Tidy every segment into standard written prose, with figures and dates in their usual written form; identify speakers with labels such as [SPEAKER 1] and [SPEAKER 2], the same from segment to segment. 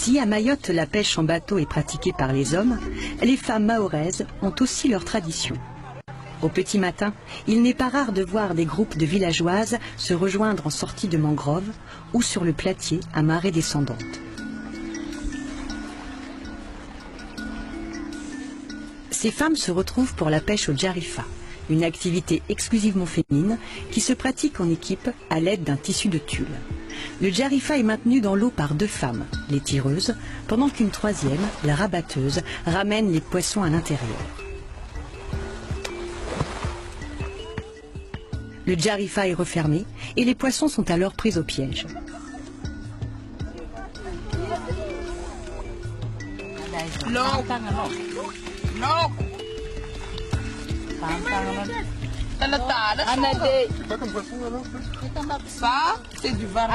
[SPEAKER 1] Si à Mayotte la pêche en bateau est pratiquée par les hommes, les femmes mahoraises ont aussi leur tradition. Au petit matin, il n'est pas rare de voir des groupes de villageoises se rejoindre en sortie de mangrove ou sur le platier à marée descendante. Ces femmes se retrouvent pour la pêche au djarifa, une activité exclusivement féminine qui se pratique en équipe à l'aide d'un tissu de tulle. Le djarifa est maintenu dans l'eau par 2 femmes, les tireuses, pendant qu'une troisième, la rabatteuse, ramène les poissons à l'intérieur. Le djarifa est refermé et les poissons sont alors pris au piège.
[SPEAKER 2] Non. Non.
[SPEAKER 3] C'est quoi comme poisson alors?
[SPEAKER 2] Ça, c'est du varda.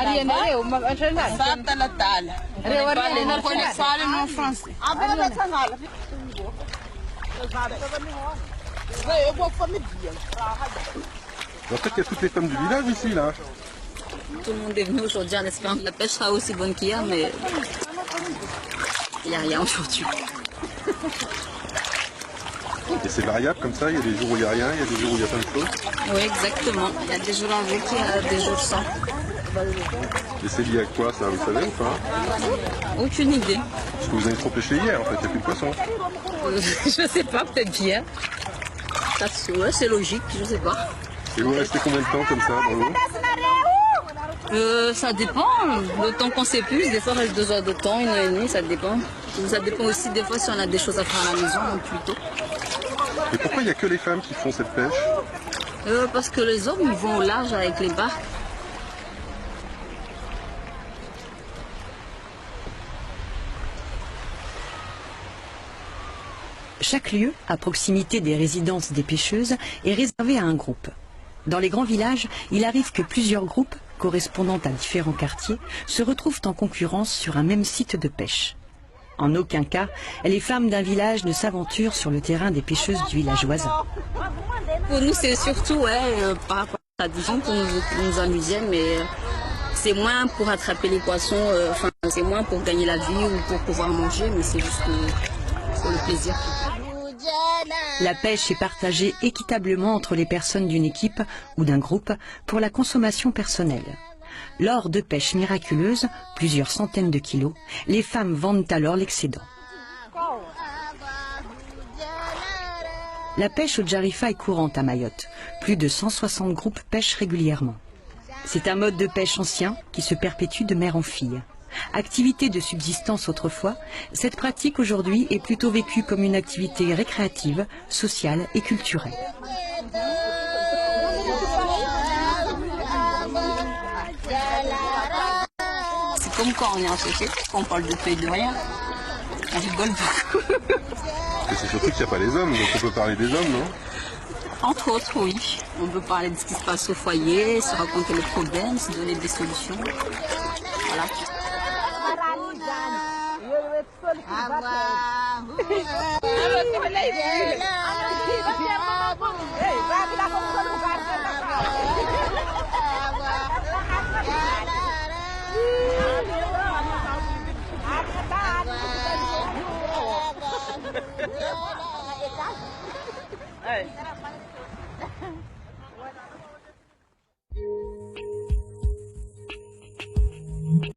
[SPEAKER 2] Ça, talatal. On connaît pas le nom français.
[SPEAKER 3] En fait, il y a toutes les femmes du village ici, là.
[SPEAKER 4] Tout le monde est venu aujourd'hui en espérant que la pêche sera aussi bonne qu'hier, mais il n'y a rien aujourd'hui.
[SPEAKER 3] Et c'est variable comme ça, il y a des jours où il n'y a rien, il y a des jours où il y a plein de choses.
[SPEAKER 4] Oui, exactement. Il y a des jours avec, il y a des jours sans.
[SPEAKER 3] Et c'est lié à quoi ça, vous savez ou pas?
[SPEAKER 4] Aucune idée.
[SPEAKER 3] Parce que vous avez trop pêché hier, en fait, il n'y a plus de poissons.
[SPEAKER 4] Je sais pas, peut-être bien. Ouais, c'est logique, je sais pas.
[SPEAKER 3] Et vous restez combien de temps comme ça dans l'eau?
[SPEAKER 4] Ça dépend. Le temps qu'on s'épuise, des fois on reste 2 heures de temps, 1 heure et demie, ça dépend. Ça dépend aussi des fois si on a des choses à faire à la maison ou plus tôt.
[SPEAKER 3] Et pourquoi il n'y a que les femmes qui font cette pêche?
[SPEAKER 4] Parce que les hommes, ils vont au large avec les barques.
[SPEAKER 1] Chaque lieu, à proximité des résidences des pêcheuses, est réservé à un groupe. Dans les grands villages, il arrive que plusieurs groupes, correspondant à différents quartiers, se retrouvent en concurrence sur un même site de pêche. En aucun cas, les femmes d'un village ne s'aventurent sur le terrain des pêcheuses du village voisin.
[SPEAKER 4] Pour nous, c'est surtout par rapport à la tradition pour nous amuser, mais c'est moins pour attraper les poissons, c'est moins pour gagner la vie ou pour pouvoir manger, mais c'est juste pour le plaisir.
[SPEAKER 1] La pêche est partagée équitablement entre les personnes d'une équipe ou d'un groupe pour la consommation personnelle. Lors de pêches miraculeuses, plusieurs centaines de kilos, les femmes vendent alors l'excédent. La pêche au djarifa est courante à Mayotte. Plus de 160 groupes pêchent régulièrement. C'est un mode de pêche ancien qui se perpétue de mère en fille. Activité de subsistance autrefois, cette pratique aujourd'hui est plutôt vécue comme une activité récréative, sociale et culturelle.
[SPEAKER 4] C'est comme quand on est en société, qu'on parle de tout et de rien. On rigole beaucoup.
[SPEAKER 3] Et c'est surtout qu'il n'y a pas les hommes, donc on peut parler des hommes, non?
[SPEAKER 4] Entre autres, oui. On peut parler de ce qui se passe au foyer, se raconter les problèmes, se donner des solutions. Voilà.
[SPEAKER 2] Hey.